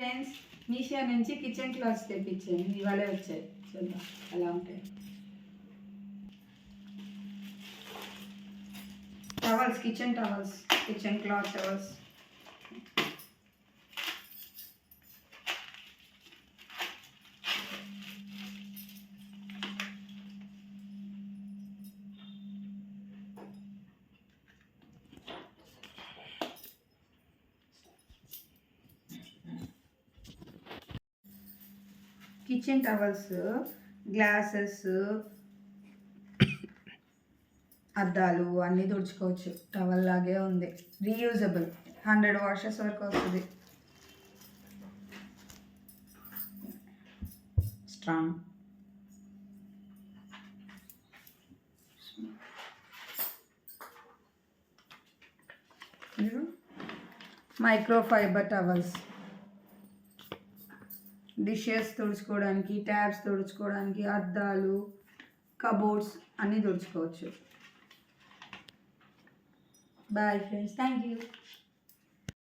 Friends, Meesho నుంచి kitchen clothes తెప్పించాను. ఇవాళే వచ్చాయి. చూద్దాం ఎలా ఉంటాయి. Towels, kitchen towels, kitchen cloth towels. Kitchen towels, glasses, అద్దాలు అన్నీ తుడుచుకోవచ్చు. టవల్ లాగే ఉంది, రీయూజబుల్. 100 వాషెస్ వరకు వస్తుంది. Strong. Micro fibre towels, dishes తుడుచుకోవడానికి, ట్యాబ్స్ తుడుచుకోవడానికి, అద్దాలు, కబోర్డ్స్ అన్నీ తుడుచుకోవచ్చు. Bye friends, thank you.